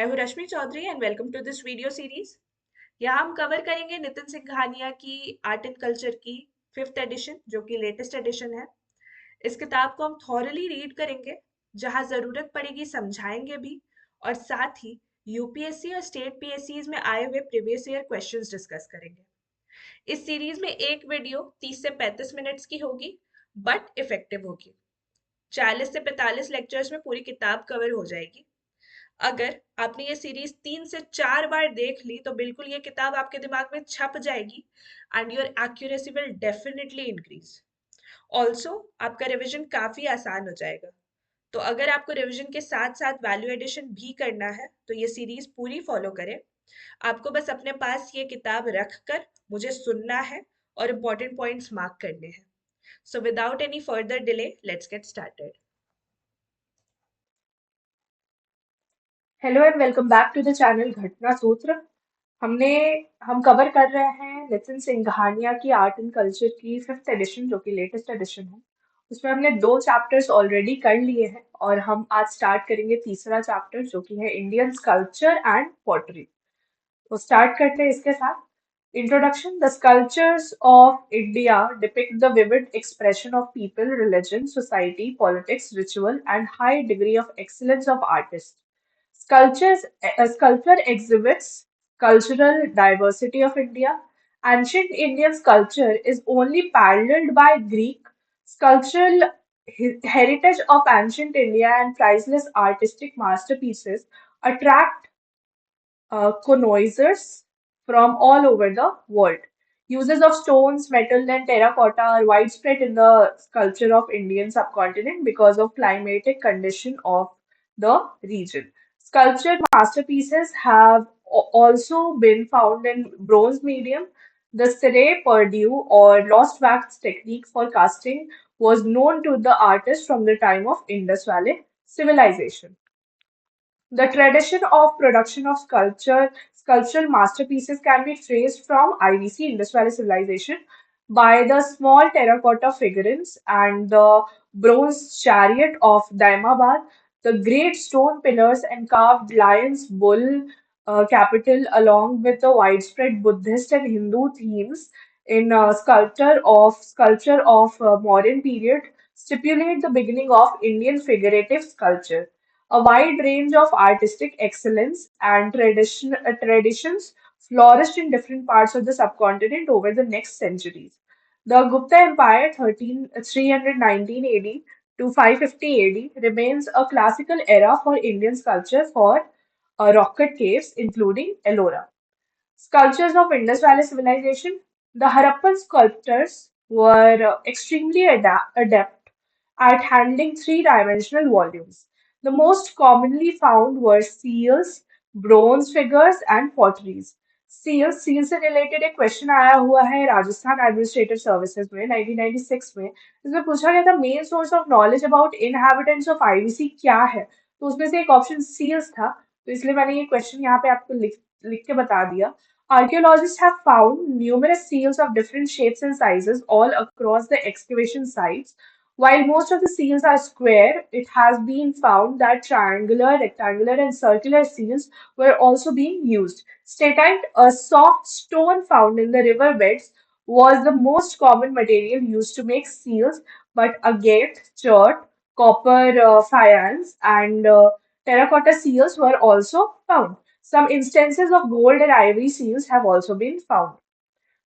मैं हूँ Rashmi Chaudhary and welcome to this video series. यहाँ हम कवर करेंगे नितिन सिंघानिया की आर्ट एंड कल्चर की फिफ्थ एडिशन जो कि लेटेस्ट एडिशन है। इस किताब को हम थॉरली रीड करेंगे, जहाँ ज़रूरत पड़ेगी समझाएंगे भी, और साथ ही यूपीएससी और स्टेट पीएससीज में आए हुए प्रीवियस ईयर क्वेश्चंस डिस्कस करेंगे। इस सीरीज में एक वीडियो 30 से 35 मिनट्स की होगी, बट इफेक्टिव होगी। 40 से 45 लेक्चर्स में पूरी किताब कवर हो जाएगी। अगर आपने ये सीरीज 3 से 4 बार देख ली तो बिल्कुल ये किताब आपके दिमाग में छप जाएगी and your accuracy will definitely increase. Also आपका रिवीजन काफी आसान हो जाएगा। तो अगर आपको रिवीजन के साथ साथ वैल्यू एडिशन भी करना है तो ये सीरीज पूरी फॉलो करें। आपको बस अपने पास ये किताब रख कर मुझे सुनना है और इम्पोर्टेंट पॉइंट्स मार्क करने हैं। So without any further delay let's get started. Hello and welcome back to the channel Ghatna Sutra. हमने हम कवर कर रहे हैं नितिन सिंघानिया की आर्ट एंड कल्चर की फिफ्थ एडिशन जो कि लेटेस्ट एडिशन है। उसमें हमने 2 चैप्टर्स ऑलरेडी कर लिए हैं और हम आज स्टार्ट करेंगे तीसरा चैप्टर जो कि है इंडियन स्कल्पचर एंड पॉटरी। तो स्टार्ट करते हैं इसके साथ। Introduction. The sculptures of India depict the vivid expression of people, religion, society, politics, ritual and high degree of excellence of artist. Sculpture exhibits cultural diversity of India. Ancient Indian sculpture is only paralleled by Greek. Sculptural heritage of ancient India and priceless artistic masterpieces attract connoisseurs from all over the world. Uses of stones, metal, and terracotta are widespread in the sculpture of Indian subcontinent because of climatic condition of the region. Sculptured masterpieces have also been found in bronze medium. The Cere Perdue or lost wax technique for casting was known to the artist from the time of Indus Valley civilization. The tradition of production of sculptural masterpieces can be traced from IVC, Indus Valley Civilization, by the small terracotta figurines and the bronze chariot of Daimabad, the great stone pillars and carved lion's bull capital, along with the widespread Buddhist and Hindu themes in sculpture of modern period, stipulate the beginning of Indian figurative sculpture. A wide range of artistic excellence and traditions flourished in different parts of the subcontinent over the next centuries. The Gupta Empire, 319 AD to 550 AD, remains a classical era for Indian sculpture for rock-cut caves, including Ellora. Sculptures of Indus Valley Civilization. The Harappan sculptors were extremely adept at handling three-dimensional volumes. The most commonly found were seals, bronze figures, and potteries. Seal से related एक question आया हुआ है Rajasthan administrative services में 1996 में। इसमें पूछा गया था main source of knowledge about inhabitants of IVC क्या है, तो उसमें से एक ऑप्शन सील्स था। तो इसलिए मैंने ये क्वेश्चन यहाँ पे आपको लिख लिख के बता दिया। Archaeologists have found numerous seals of different shapes and sizes all across the excavation sites. While most of the seals are square, it has been found that triangular, rectangular, and circular seals were also being used. Statite, a soft stone found in the river beds, was the most common material used to make seals, but agate, chert, copper faience, and terracotta seals were also found. Some instances of gold and ivory seals have also been found.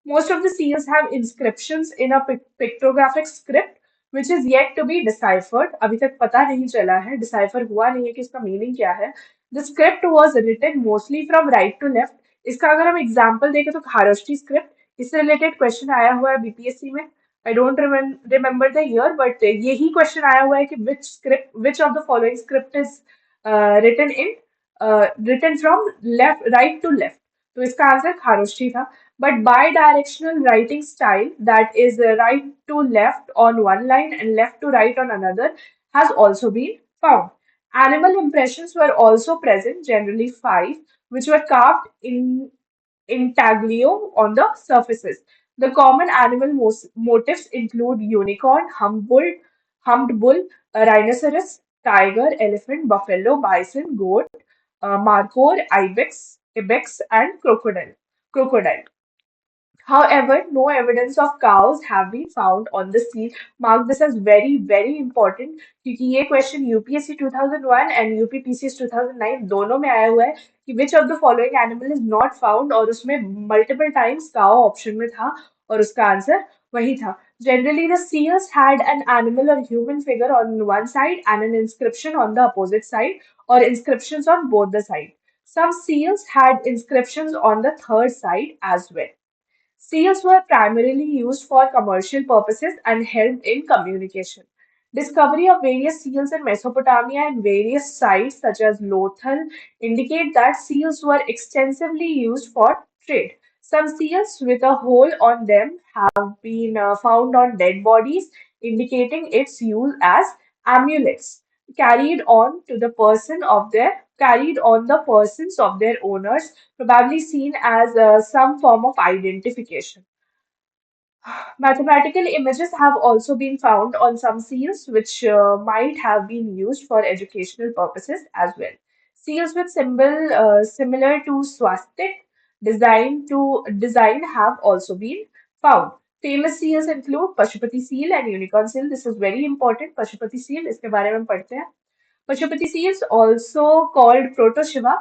Most of the seals have inscriptions in a pictographic script which is yet to be deciphered. अभी तक पता नहीं चला है, decipher हुआ नहीं है कि इसका meaning क्या है. The script was written mostly from right to left. इसका अगर हम एग्जाम्पल देखें तो खारोष्ठी स्क्रिप्ट, इससे रिलेटेड क्वेश्चन आया हुआ है बीपीएससी में. I don't remember the year, but यही क्वेश्चन आया हुआ है कि which of the following script is written in written from left right to left. तो इसका आंसर खारोष्ठी था. But bidirectional writing style, that is right to left on one line and left to right on another, has also been found. Animal impressions were also present, generally five, which were carved in intaglio on the surfaces. The common animal motifs include unicorn, humped bull, a rhinoceros, tiger, elephant, buffalo, bison, goat, markhor, ibex, and crocodile. However, no evidence of cows have been found on the seal. Mark this as very, very important क्योंकि ये question UPSC 2001 and UPPCS 2009 दोनों में आया हुआ है कि which of the following animal is not found और उसमें multiple times cow option में था और उसका आंसर वही था. Generally, the seals had an animal or human figure on one side and an inscription on the opposite side or inscriptions on both the sides. Some seals had inscriptions on the third side as well. Seals were primarily used for commercial purposes and helped in communication. Discovery of various seals in Mesopotamia and various sites such as Lothal indicate that seals were extensively used for trade. Some seals with a hole on them have been found on dead bodies, indicating its use as amulets carried on the persons of their owners, probably seen as some form of identification. Mathematical images have also been found on some seals, which might have been used for educational purposes as well. Seals with symbol similar to swastik design have also been found. Famous seals include Pashupati seal and unicorn seal. This is very important. Pashupati seal, इसके बारे में हम पढ़ते हैं. Pashupati seal is also called proto Shiva.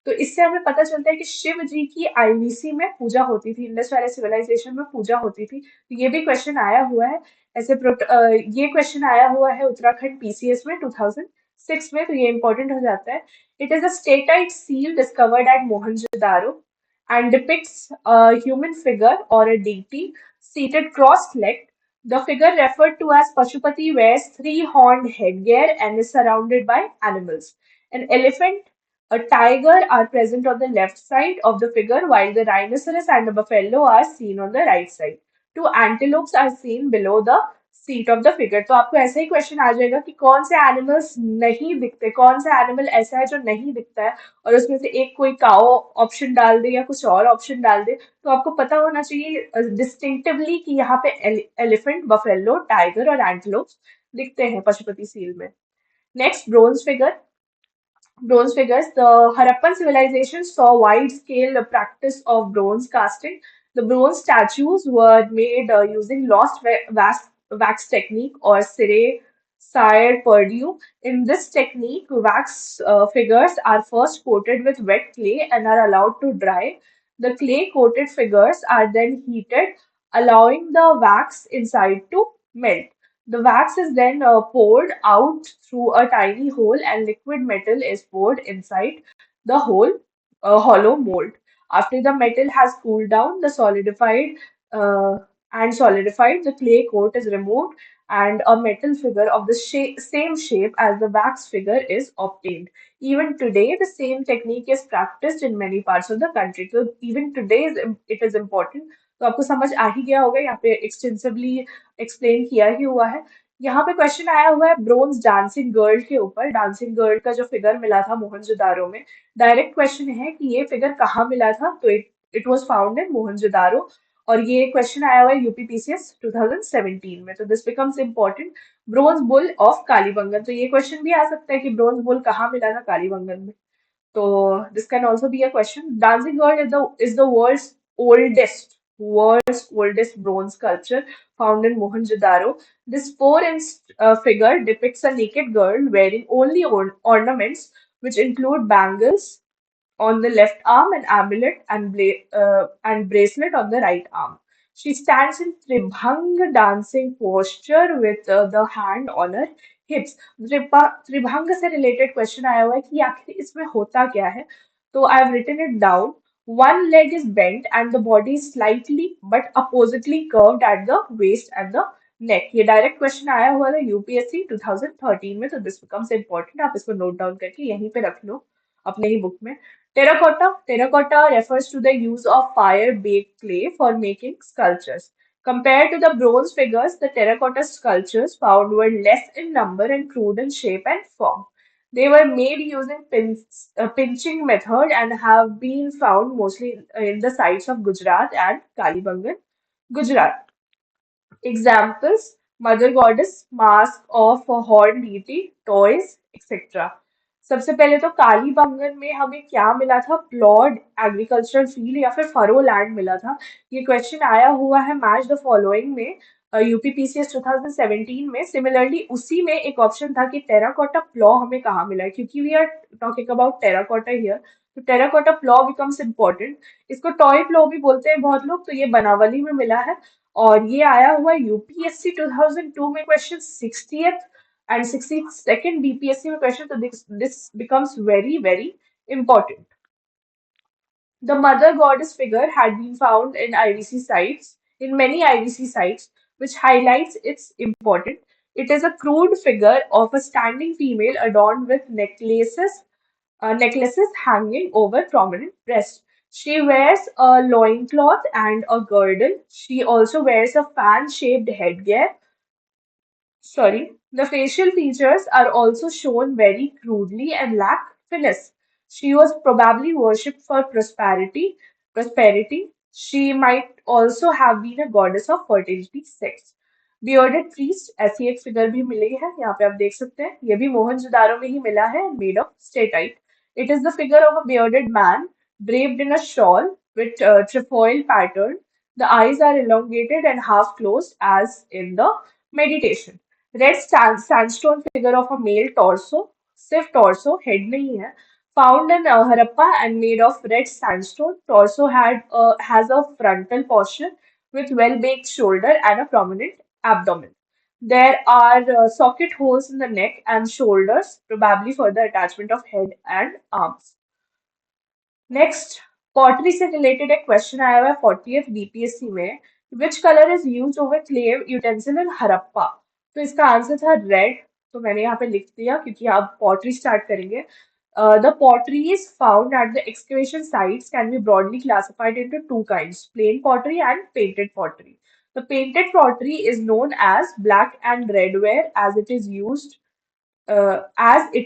तो इससे हमें पता चलता है कि शिव जी की आईवीसी में पूजा होती थी, इंडस वैली सिविलाइजेशन में पूजा होती थी. तो ये भी क्वेश्चन आया हुआ है. ये क्वेश्चन आया हुआ है उत्तराखंड पीसीएस में 2006 में, तो ये इंपॉर्टेंट हो जाता है. It is a steatite seal discovered at Mohenjodaro and depicts a human figure or a deity seated cross-legged. The figure referred to as Pashupati wears three-horned headgear and is surrounded by animals. An elephant, a tiger are present on the left side of the figure, while the rhinoceros and the buffalo are seen on the right side. Two antelopes are seen below the seat of the figure. तो आपको ऐसा ही question आ जाएगा कि कौन से animals नहीं दिखते, कौन सा एनिमल ऐसा है जो नहीं दिखता है और उसमें से एक कोई काओ ऑप्शन डाल दे या कुछ और ऑप्शन डाल दे. तो आपको पता होना चाहिए डिस्टिंक्टिवली कि यहाँ पे एलिफेंट, बफेलो, टाइगर और एंटलोप दिखते हैं पशुपति सील में. Next, bronze figure. Bronze figures. The Harappan civilization saw wide-scale practice of bronze casting. The bronze statues were made using lost wax technique or Sire Purdue. In this technique, wax figures are first coated with wet clay and are allowed to dry. The clay-coated figures are then heated, allowing the wax inside to melt. The wax is then poured out through a tiny hole and liquid metal is poured inside the hollow mold. After the metal has cooled down, uh, the clay coat is removed and a metal figure of the same shape as the wax figure is obtained. Even today, the same technique is practiced in many parts of the country. So even today it is important. तो आपको समझ आ ही गया होगा, यहाँ पे extensively explain किया ही हुआ है. यहाँ पे क्वेश्चन आया हुआ है ब्रोंज डांसिंग गर्ल के ऊपर. डांसिंग गर्ल का जो फिगर मिला था मोहनजोदारो में, डायरेक्ट क्वेश्चन है कि ये फिगर कहाँ मिला था. तो it was found in Mohenjodaro और ये क्वेश्चन आया हुआ है यूपीपीसीएस 2017 में. तो this becomes important. Bronze bull of Kalibangan. तो ये क्वेश्चन भी आ सकता है कि ब्रोंज बुल कहाँ मिला था कालीबंगन में. So this can also be a question. Dancing Girl is the world's oldest bronze sculpture found in Mohenjo-daro. This 4-inch figure depicts a naked girl wearing only ornaments, which include bangles on the left arm, an amulet and bracelet on the right arm. She stands in Tribhang dancing posture with the hand on her hips. त्रिभंग से related question आया हुआ है कि आखिर इसमें होता क्या है. तो I have written it down. One leg is bent and the body is slightly but oppositely curved at the waist and the neck. ये डायरेक्ट क्वेश्चन आया हुआ था यूपीएससी 2013 में. तो दिस बिकम्स इम्पोर्टेंट. आप इसको नोट डाउन करके यहीं पे रख लो अपने ही बुक में. Terracotta. Terracotta refers to the use of fire-baked clay for making sculptures. Compared to the bronze figures, the terracotta sculptures found were less in number and crude in shape and form. They were made using pinching method and have been found mostly in the sites of Gujarat and Kalibangan, Gujarat. Examples: Mother Goddess, mask of a horned deity, toys, etc. सबसे पहले तो कालीबंगन में हमें क्या मिला था? Plot agricultural field या फिर फरो लैंड मिला था। ये क्वेश्चन आया हुआ है मैच द फॉलोइंग में, यूपीपीसीएस 2017 में। सिमिलरली उसी में एक ऑप्शन था कि टेराकोटा प्लॉ हमें कहाँ मिला है, क्योंकि we are talking about terracotta here, तो टेराकोटा प्लॉ बिकम्स इम्पोर्टेंट। इसको टॉय प्लॉ भी बोलते हैं बहुत लोग, तो ये बनावली में मिला है। और ये आया हुआ यूपीएससी 2002 में, question 60th and 62nd BPSC में क्वेश्चन, तो this becomes very very important. The mother goddess figure had been found in IVC sites, in many IVC sites, which highlights its importance. It is a crude figure of a standing female adorned with necklaces hanging over prominent breasts. She wears a loincloth and a girdle. She also wears a fan-shaped headgear. Sorry, the facial features are also shown very crudely and lack finesse. She was probably worshipped for prosperity. She might also have been a goddess of fertility, sex. Bearded priest, ऐसी एक figure भी मिली है, यहाँ पे आप देख सकते हैं। ये भी मोहनजोदारो में ही मिला है, made of steatite. It is the figure of a bearded man draped in a shawl with trefoil pattern. The eyes are elongated and half closed, as in the meditation. Sandstone figure of a male torso, सिर्फ torso, head नहीं है, found in Harappa and made of red sandstone. Torso has a frontal posture with well-baked shoulder and a prominent abdomen. There are socket holes in the neck and shoulders, probably for the attachment of head and arms. Next, pottery से related एक question आया हुआ है 40th BPSC में, which colour is used over clay utensil in Harappa? तो इसका answer था red, तो मैंने यहाँ पे लिख दिया क्योंकि आप पॉटरी स्टार्ट करेंगे. The potteries found at the excavation sites can be broadly classified into two kinds: plain pottery and painted pottery. The painted pottery is known as black and red ware, as it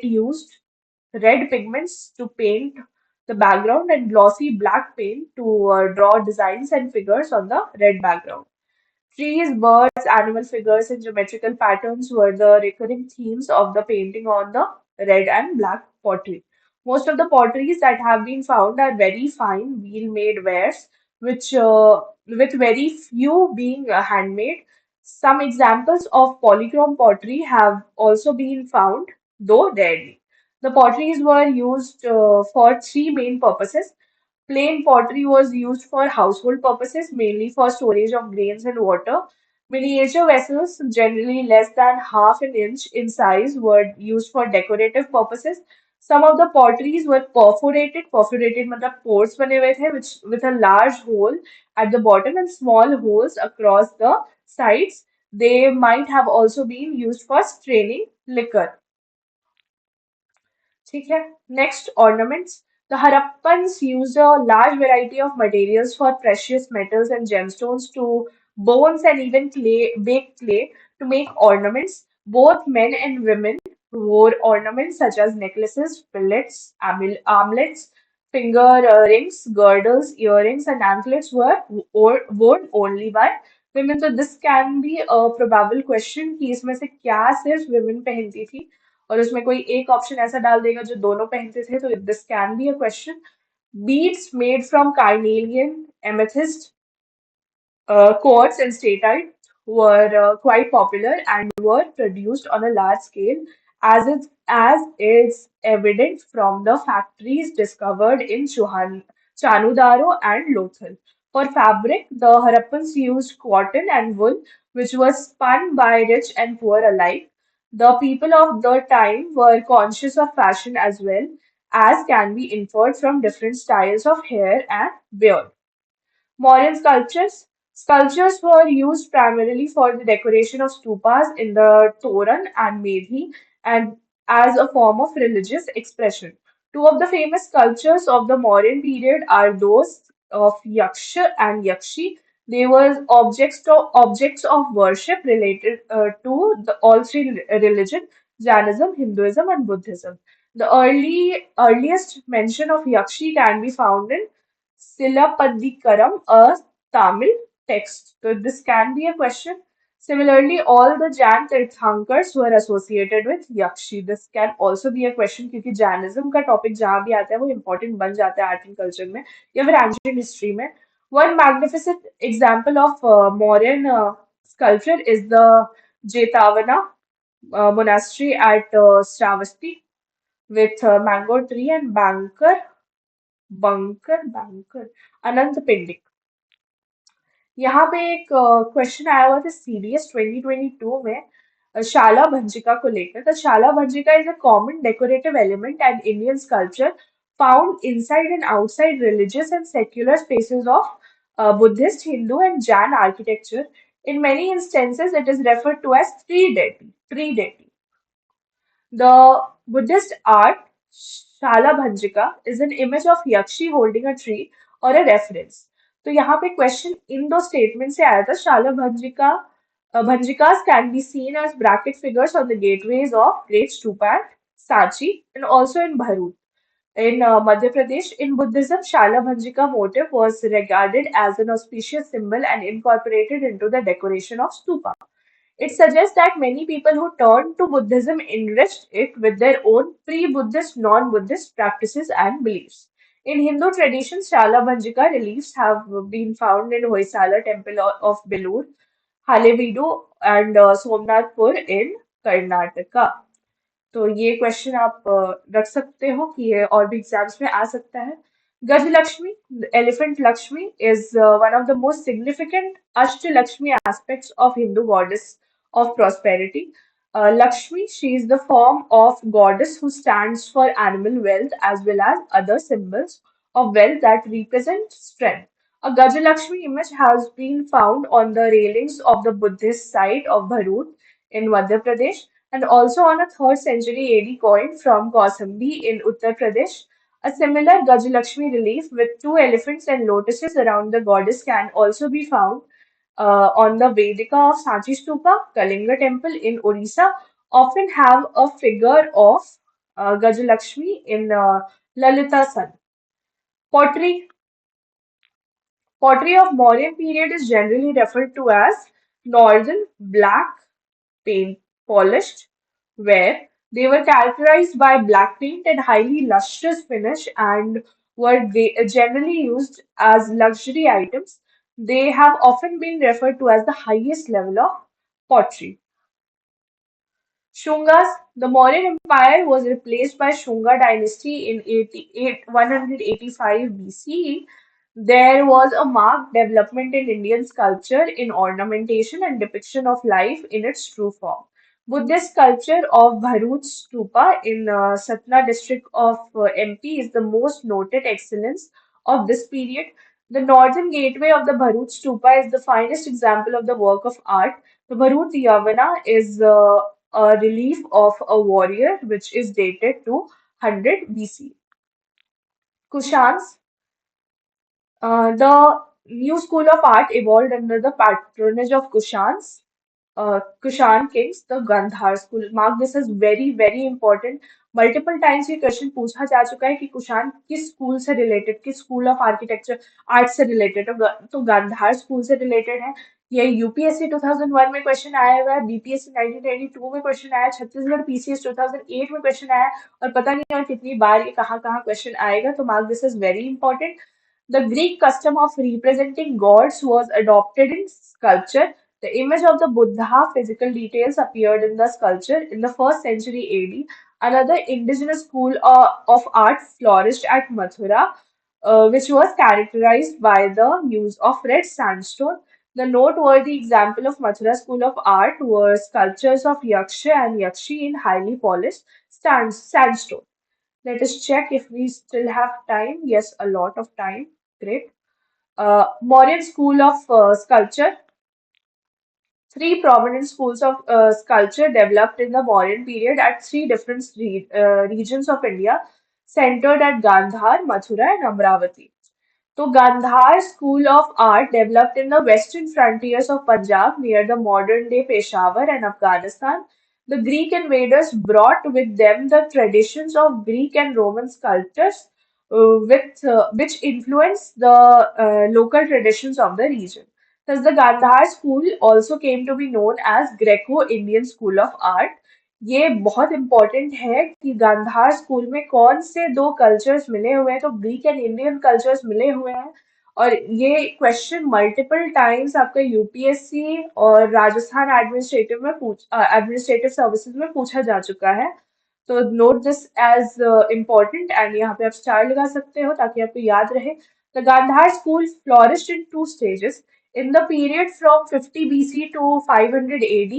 used red pigments to paint the background and glossy black paint to draw designs and figures on the red background. Trees, birds, animal figures, and geometrical patterns were the recurring themes of the painting on the red and black pottery. Most of the potteries that have been found are very fine wheel-made wares, with very few being handmade. Some examples of polychrome pottery have also been found, though rarely. The potteries were used for three main purposes. Plain pottery was used for household purposes, mainly for storage of grains and water. Miniature vessels, generally less than half an inch in size, were used for decorative purposes. Some of the potteries were perforated. Perforated मतलब pores बने हुए थे, which with a large hole at the bottom and small holes across the sides. They might have also been used for straining liquor. ठीक है. Next, ornaments. The Harappans used a large variety of materials for precious metals and gemstones to bones and even baked clay to make ornaments. Both men and women wore ornaments such as necklaces, fillets, armlets, finger rings, girdles, earrings, and anklets were worn only by women. So this can be a probable question कि इसमें से क्या सिर्फ women पहनती थी और उसमें कोई एक ऑप्शन ऐसा डाल देगा जो दोनों पहनते थे, तो this can be a question. Beads made from carnelian, amethyst, quartz and statite were quite popular and were produced on a large scale, as is evident from the factories discovered in Chanudaro and Lothal. For fabric, the Harappans used cotton and wool, which was spun by rich and poor alike. The people of the time were conscious of fashion as well, as can be inferred from different styles of hair and beard. Mauryan sculptures. Sculptures were used primarily for the decoration of stupas in the Toran and Medhi and as a form of religious expression. Two of the famous sculptures of the Mauryan period are those of Yaksha and Yakshi. They were objects of worship related to all three religions: Jainism, Hinduism, and Buddhism. The earliest mention of Yakshi can be found in Silappatikaram, a Tamil text. So this can be a question. Similarly, all the Jain Tirthankars were associated with Yakshi. This can also be a question क्योंकि Jainism का topic जहाँ भी आता है वो important बन जाता है आर्ट एंड कल्चर में या फिर एंशियंट हिस्ट्री में. One magnificent example of Mauryan sculpture is the Jetavana monastery at Shravasti with mango tree and banker, Anant Pindik. यहाँ पे एक क्वेश्चन आया हुआ था सीडीएस 2022 में शाला भंजिका को लेकर. The Shala Bhanjika is a common decorative element and Indian sculpture found inside and outside religious and secular spaces of Buddhist, Hindu, and Jain architecture. In many instances, it is referred to as tree deity. The Buddhist art Shala Bhanjika is an image of Yakshi holding a tree or a reference. तो यहाँ पे question in दो statement से आया था. शाला भंजिका Bhanjikas can be seen as bracket figures on the gateways of Great Stupa at Sanchi and also in Bharut. In Madhya Pradesh, in Buddhism, Shala Bhanjika motif was regarded as an auspicious symbol and incorporated into the decoration of stupa. It suggests that many people who turned to Buddhism enriched it with their own pre-Buddhist, non-Buddhist practices and beliefs. In Hindu tradition, Shala Bhanjika reliefs have been found in Hoysala temple of Belur, Halebeedu and Somnathpur in Karnataka. तो ये question आप रख सकते हो कि ये और भी एग्जाम्स में आ सकता है. Gajalakshmi, elephant Lakshmi, is one of the most significant Ashtalakshmi aspects of Hindu goddess of prosperity. Lakshmi, she is the form of goddess who stands for animal wealth as well as other symbols of wealth that represent strength. A Gajalakshmi image has been found on the railings of the Buddhist site of Bharut in Madhya Pradesh and also on a 3rd century AD coin from Kausambi in Uttar Pradesh. A similar Gajalakshmi relief with two elephants and lotuses around the goddess can also be found on the Vedika of Sanchi Stupa, Kalinga temple in Orissa, often have a figure of Gajalakshmi in Lalita San. Pottery Pottery of Mauryan period is generally referred to as Northern Black paint polished, where they were characterized by black paint and highly lustrous finish and were generally used as luxury items. They have often been referred to as the highest level of pottery. Shungas, the Mauryan Empire was replaced by Shunga dynasty in 185 BCE. There was a marked development in Indian sculpture in ornamentation and depiction of life in its true form. Buddhist sculpture of Bharut Stupa in Satna district of MP is the most noted excellence of this period. The northern gateway of the Bharut Stupa is the finest example of the work of art. The Bharut Yavana is a relief of a warrior which is dated to 100 BC. Kushans, the new school of art evolved under the patronage of Kushans, Kushan kings, the Gandhar school. Mark this as very very important. Multiple times ये question पूछा जा चुका है कि कुषाण किस school से related, किस school of architecture art से रिलेटेड है. तो गांधार स्कूल से रिलेटेड है. ये यूपीएससी 2001 में क्वेश्चन आया हुआ है, बीपीएससी 1992 में क्वेश्चन आया, छत्तीसगढ़ पीसीएस 2008 में क्वेश्चन आया और पता नहीं और कितनी बार ये कहाँ कहाँ क्वेश्चन आएगा. तो mark this is very important. The Greek custom of representing gods was adopted in sculpture. The image of the Buddha physical details appeared in the sculpture in the 1st century AD. Another indigenous school of art flourished at Mathura, which was characterized by the use of red sandstone. The noteworthy example of Mathura school of art were sculptures of Yaksha and Yakshi in highly polished sandstone. Let us check if we still have time. Yes, a lot of time. Great. Mauryan school of sculpture. Three prominent schools of sculpture developed in the Mauryan period at three different regions of India, centered at Gandhar, Mathura, and Amravati. So, Gandhar School of Art developed in the western frontiers of Punjab near the modern day Peshawar and Afghanistan. The Greek invaders brought with them the traditions of Greek and Roman sculptors, which influenced the local traditions of the region. Thus, the Gandhar school also came to be known as Greco-Indian School of Art. ये बहुत important है कि Gandhara school में कौन से दो cultures मिले हुए हैं, तो ग्रीक एंड इंडियन कल्चर्स मिले हुए हैं। और ये क्वेश्चन मल्टीपल टाइम्स आपका यूपीएससी और राजस्थान एडमिनिस्ट्रेटिव सर्विसेज में पूछा जा चुका है। तो note this as important, and यहाँ पे आप स्टार लगा सकते हो ताकि आपको याद रहे। The Gandhara school flourished in two stages. In the period from 50 BC to 500 AD,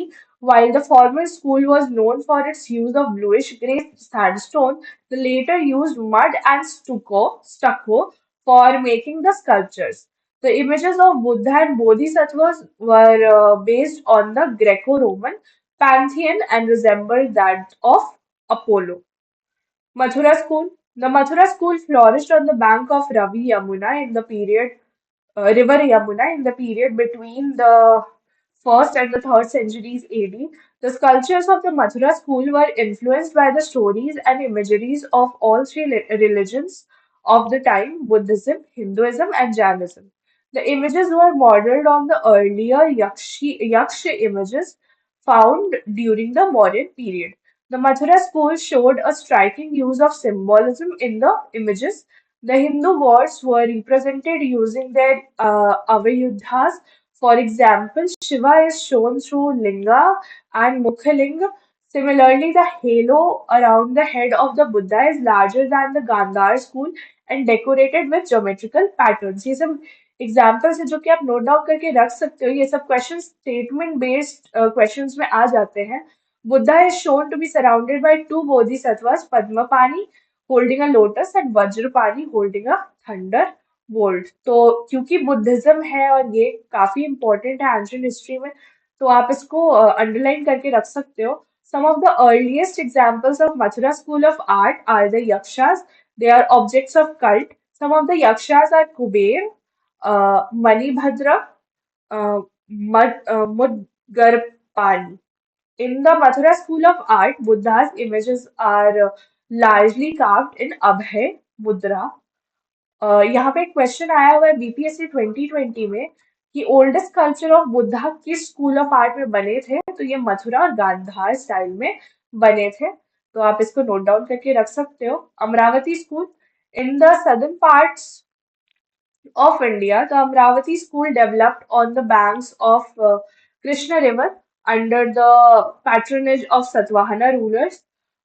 while the former school was known for its use of bluish grey sandstone, the later used mud and stucco for making the sculptures. The images of Buddha and Bodhisattvas were based on the Greco-Roman pantheon and resembled that of Apollo. Mathura school. The Mathura school flourished on the bank of River Yamuna in the period between the first and the third centuries AD. The sculptures of the Mathura school were influenced by the stories and imageries of all three religions of the time: Buddhism, Hinduism, and Jainism. The images were modeled on the earlier Yaksha images found during the modern period. The Mathura school showed a striking use of symbolism in the images. The Hindu gods were represented using their avayuddhas. For example, Shiva is shown through linga and mukhalinga. Similarly, the halo around the head of the Buddha is larger than the Gandhar school and decorated with geometrical patterns. ये सब examples है जो कि आप note down करके रख सकते हो। ये सब क्वेश्चन स्टेटमेंट बेस्ड क्वेश्चंस में आ जाते हैं। Buddha is shown to be surrounded by two bodhisattvas, Padmapani holding a lotus and Vajrapani holding a thunderbolt. तो क्योंकि बुद्धिज्म है और ये काफी इंपॉर्टेंट है एंशियंट हिस्ट्री में, तो आप इसको अंडरलाइन करके रख सकते हो। Some of the earliest examples of Mathura school of art are the yakshas. They are objects of cult. Some of the yakshas are Kuber, Manibhadra, Mudgarpani. In the Mathura school of art, Buddha's images are largely carved in Abhay Mudra. यहाँ पे एक question आया हुआ है BPSC 2020 में कि oldest sculpture of Buddha किस school of art में बने थे, तो ये मथुरा और गांधार स्टाइल में बने थे। तो आप इसको नोट डाउन करके रख सकते हो। Amravati school. In the southern parts of India, the Amravati school developed on the banks of Krishna River under the patronage of Satvahana rulers.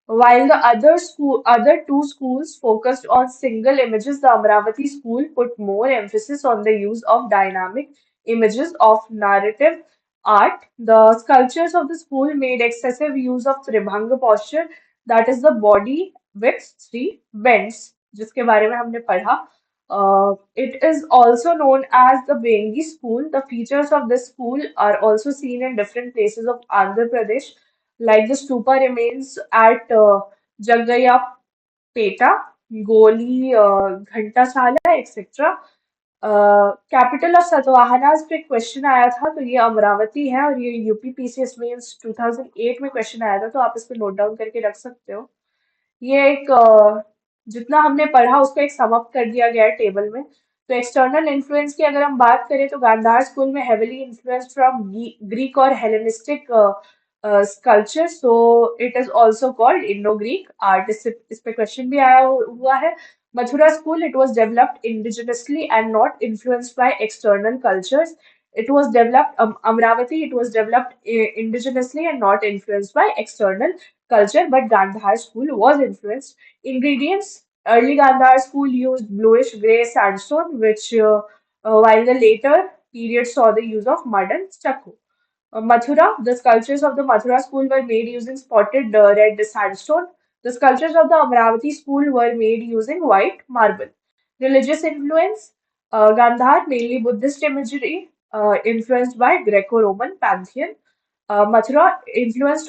While the other two schools focused on single images, the Amravati school put more emphasis on the use of dynamic images of narrative art. The sculptures of the school made excessive use of Tribhanga posture, that is the body with three bends, जिसके बारे में हमने पढ़ा। It is also known as the Bengi school. The features of this school are also seen in different places of Andhra Pradesh, like the stupa remains at Jagaya Peta, Goli, Ghantasala, etc. Capital of Satavahanas पे question आया था, तो ये अमरावती है और ये UP PCS mains 2008 में question आया था, तो आप इसको नोट डाउन करके रख सकते हो। ये एक जितना हमने पढ़ा उसको एक सम अप कर दिया गया है टेबल में। तो एक्सटर्नल इन्फ्लुएंस की अगर हम बात करें तो गांधार स्कूल में हेविली इन्फ्लुएंस्ड फ्रॉम ग्रीक और Hellenistic sculpture, so it is also called Indo Greek art. इस पे क्वेश्चन भी आया हुआ है। Mathura school, it was developed indigenously and not influenced by external cultures. It was developed, Amravati, it was developed indigenously and not influenced by external culture, but Gandhar school was influenced. Ingredients: early Gandhar school used bluish grey sandstone, while the later period saw the use of mud and stucco. Mathura, the sculptures of the Mathura school were made using spotted red sandstone. The sculptures of the Amravati school were made using white marble. Religious influence: Gandhar, mainly Buddhist imagery, influenced by Greco-Roman pantheon. Mathura influence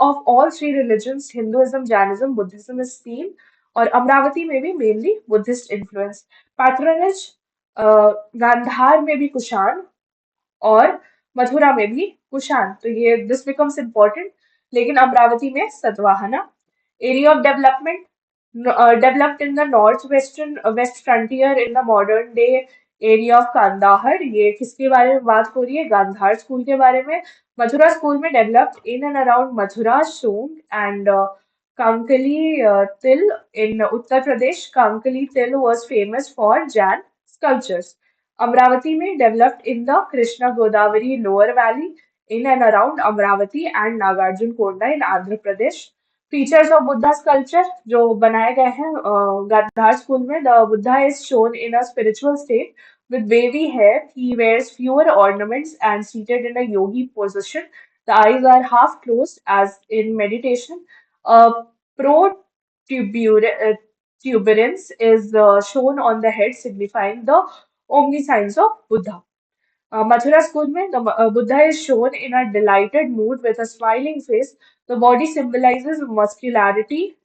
of all three religions, Hinduism, Jainism, Buddhism is seen, और अमरावती में भी mainly Buddhist influence. Patronage, Gandhara में भी कुषाण और मथुरा में भी कुषाण, तो ये दिस बिकम्स इम्पोर्टेंट। लेकिन अमरावती में Satavahana. Area of development, developed in the northwestern west frontier in the modern day area of Kandahar, ये किसके बारे में बात हो रही है? गांधार स्कूल के बारे में। मथुरा स्कूल में developed in and around Mathura, Sonkh and Kankali till in Uttar Pradesh. Kankali till was famous for Jain sculptures. Amravati में developed in the Krishna Godavari lower valley in and around Amravati and Nagarjun Konda in Andhra Pradesh. Features of Buddha sculpture जो बनाए गए हैं Gandhara school में, the Buddha is shown in a spiritual state with wavy hair. He wears fewer ornaments and seated in a yogi position. The eyes are half closed as in meditation. A protuberance is shown on the head, signifying the omniscience of Buddha. Mathura school mein, the Buddha is shown in a delighted mood with a smiling face. The body symbolizes muscularity,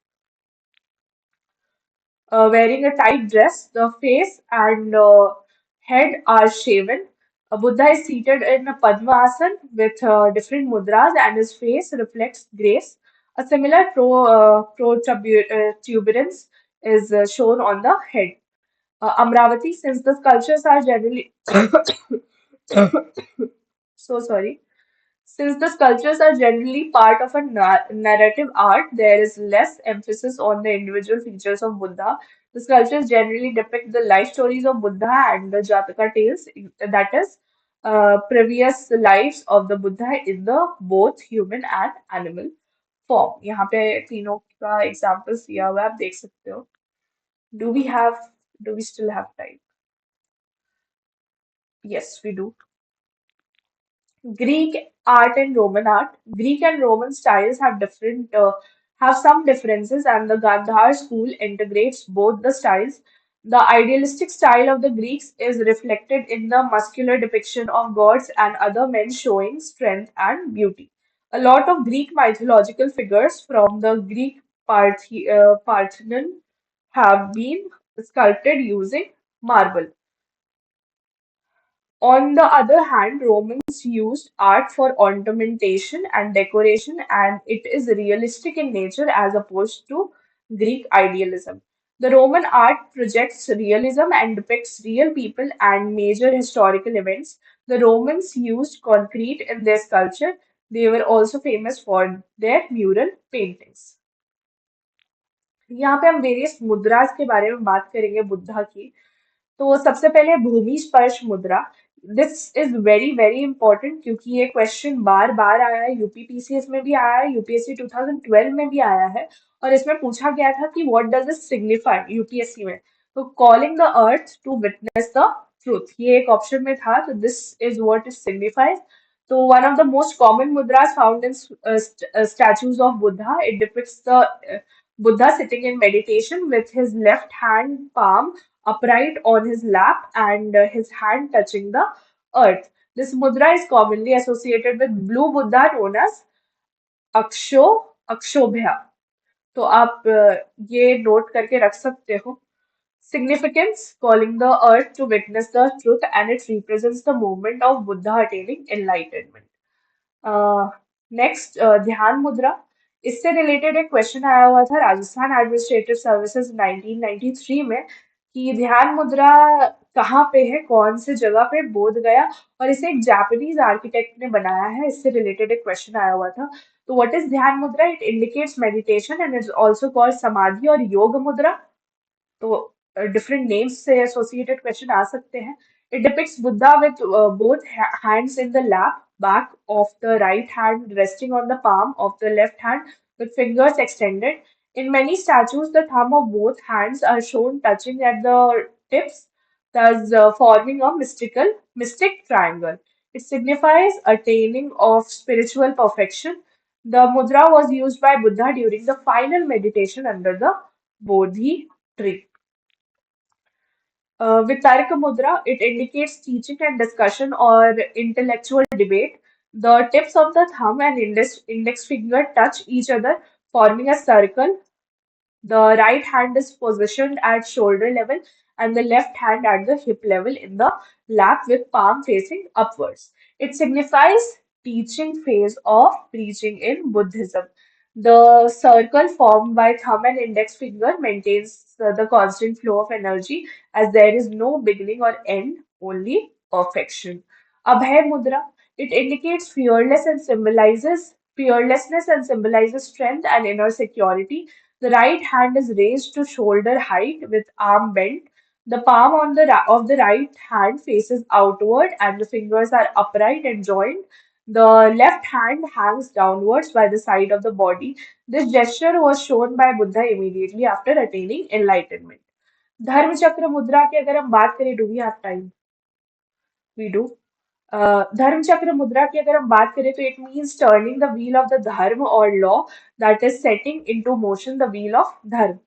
wearing a tight dress. The face and head are shaven. Buddha is seated in a Padma asana with different mudras, and his face reflects grace. A similar protuberance is shown on the head. Amravati, since the sculptures are generally so sorry. Since the sculptures are generally part of a narrative art, there is less emphasis on the individual features of Buddha. The sculptures generally depict the life stories of Buddha and the Jataka tales, that is, previous lives of the Buddha in the both human and animal form. यहाँ पे तीनों का examples दिया हुआ है, आप देख सकते हो. Do we have, do we still have time? Yes, we do. Greek art and Roman art. Greek and Roman styles have some differences, and the Gandhar school integrates both the styles. The idealistic style of the Greeks is reflected in the muscular depiction of gods and other men showing strength and beauty. A lot of Greek mythological figures from the Greek Parthenon have been sculpted using marble. On the other hand, Romans used art for ornamentation and decoration, and it is realistic in nature as opposed to Greek idealism. The Roman art projects realism and depicts real people and major historical events. The Romans used concrete in their sculpture. They were also famous for their mural paintings. यहाँ पे हम various मुद्रास के बारे में बात करेंगे बुद्धा की. तो सबसे पहले भूमि स्पर्श मुद्रा. This is very very important क्योंकि ये क्वेश्चन बार बार आया है, यूपीपीसीएस में भी आया है, यूपीएससी 2012 में भी आया है, और इसमें पूछा गया था कि what does it signify UPSC में. तो calling the earth to witness the truth, ये एक ऑप्शन में था, तो this is what it signifies. तो one of the most common mudras found in statues of Buddha. It depicts the Buddha sitting in meditation with his left hand palm upright on his lap and his hand touching the earth. This mudra is commonly associated with blue Buddha known as अक्षो अक्षोभ्या. तो आप ये note करके रख सकते हो. Significance: calling the earth to witness the truth, and it represents the movement of Buddha attaining enlightenment. Next ध्यान मुद्रा. इससे रिलेटेड एक क्वेश्चन आया हुआ था राजस्थान एडमिनिस्ट्रेटिव सर्विसेज 1993 में कि ध्यान मुद्रा कहाँ पे है, कौन से जगह पे, बोध गया, और इसे एक जापानीज आर्किटेक्ट ने बनाया है. इससे रिलेटेड एक क्वेश्चन आया हुआ था. तो व्हाट इज ध्यान मुद्रा? It indicates meditation and is also called समाधि और योग मुद्रा. तो डिफरेंट नेम्स से एसोसिएटेड क्वेश्चन आ सकते हैं. It depicts Buddha with both hands in the lap, back of the right hand resting on the palm of the left hand with fingers extended. In many statues, the thumb of both hands are shown touching at the tips, thus forming a mystic triangle. It signifies attaining of spiritual perfection. The mudra was used by Buddha during the final meditation under the Bodhi tree. Vitarka mudra, it indicates teaching and discussion or intellectual debate. The tips of the thumb and index finger touch each other, forming a circle. The right hand is positioned at shoulder level and the left hand at the hip level in the lap with palm facing upwards. It signifies teaching phase of preaching in Buddhism. The circle formed by thumb and index finger maintains the constant flow of energy as there is no beginning or end only perfection. Abhay Mudra, it indicates fearlessness and symbolizes strength and inner security. The right hand is raised to shoulder height with arm bent. The palm of the right hand faces outward and the fingers are upright and joined. The left hand hangs downwards by the side of the body. This gesture was shown by Buddha immediately after attaining enlightenment. धर्म चक्र मुद्रा की अगर हम बात करें, do we have time? We do. Dharma chakra mudra की अगर हम बात करें तो it means turning the wheel of the dharma और law, that is setting into motion the wheel of dharma.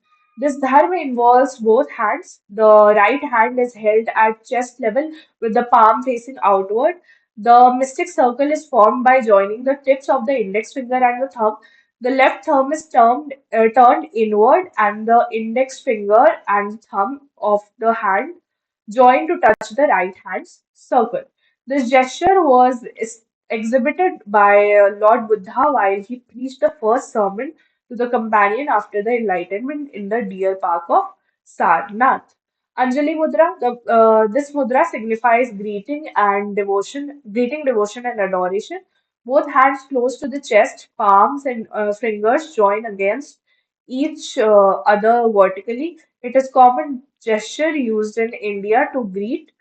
This dharma involves both hands. The right hand is held at chest level with the palm facing outward. The mystic circle is formed by joining the tips of the index finger and the thumb. The left thumb is turned inward, and the index finger and thumb of the hand joined to touch the right hand's circle. This gesture was exhibited by Lord Buddha while he preached the first sermon to the companion after the enlightenment in the deer park of Sarnath. Anjali Mudra, this mudra signifies greeting, devotion, and adoration. Both hands close to the chest, palms and fingers join against each other vertically. It is common gesture used in India to greet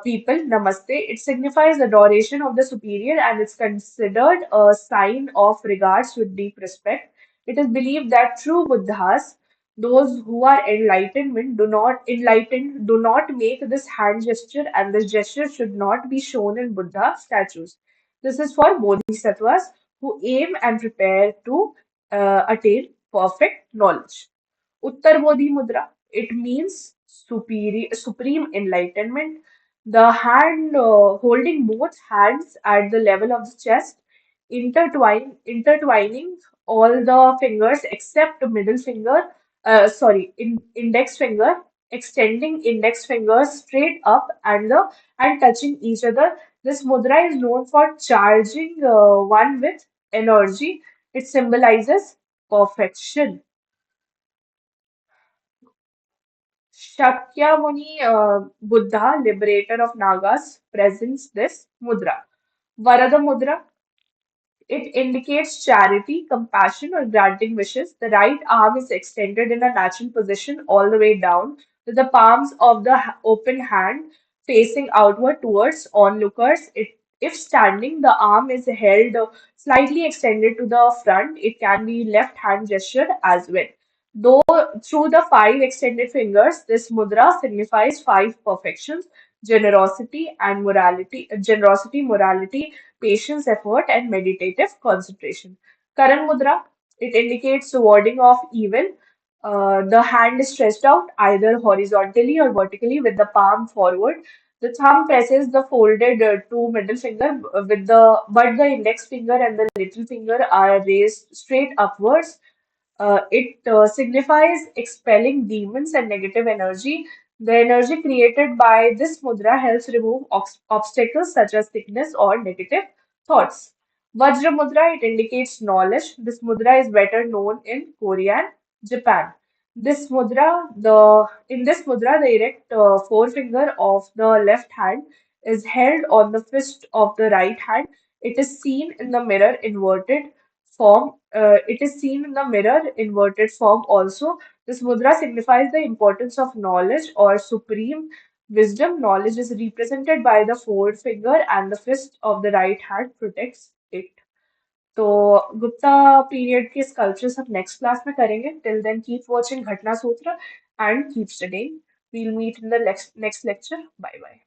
people, namaste. It signifies adoration of the superior and it's considered a sign of regards with deep respect. It is believed that true Buddhas, those who are enlightened, do not make this hand gesture, and this gesture should not be shown in Buddha statues. This is for bodhisattvas who aim and prepare to attain perfect knowledge. Uttarbodhi Mudra. It means supreme enlightenment. The hand holding both hands at the level of the chest, intertwining all the fingers except the middle finger, index finger, extending index fingers straight up and touching each other. This mudra is known for charging one with energy. It symbolizes perfection. Shakyamuni Buddha, liberator of Nagas, presents this mudra. Varada Mudra, it indicates charity, compassion, or granting wishes. The right arm is extended in a natural position all the way down, with the palms of the open hand facing outward towards onlookers. If standing, the arm is held slightly extended to the front. It can be left hand gesture as well. Though through the five extended fingers, this mudra signifies five perfections: generosity, morality, patience, effort, and meditative concentration. Karan Mudra, it indicates the warding of evil. The hand is stretched out either horizontally or vertically with the palm forward. The thumb presses the folded two middle finger but the index finger and the little finger are raised straight upwards. It signifies expelling demons and negative energy. The energy created by this mudra helps remove obstacles such as sickness or negative thoughts. Vajra mudra, it indicates knowledge. This mudra is better known in Korea and Japan. In this mudra, the erect forefinger of the left hand is held on the fist of the right hand. It is seen in the mirror inverted form. It is seen in the mirror inverted form also. This mudra signifies the importance of knowledge or supreme wisdom. Knowledge is represented by the forefinger and the fist of the right hand protects it. तो Gupta period के sculptures हम next class में करेंगे. Till then keep watching Ghatna Sutra and keep studying. We'll meet in the next lecture. Bye bye.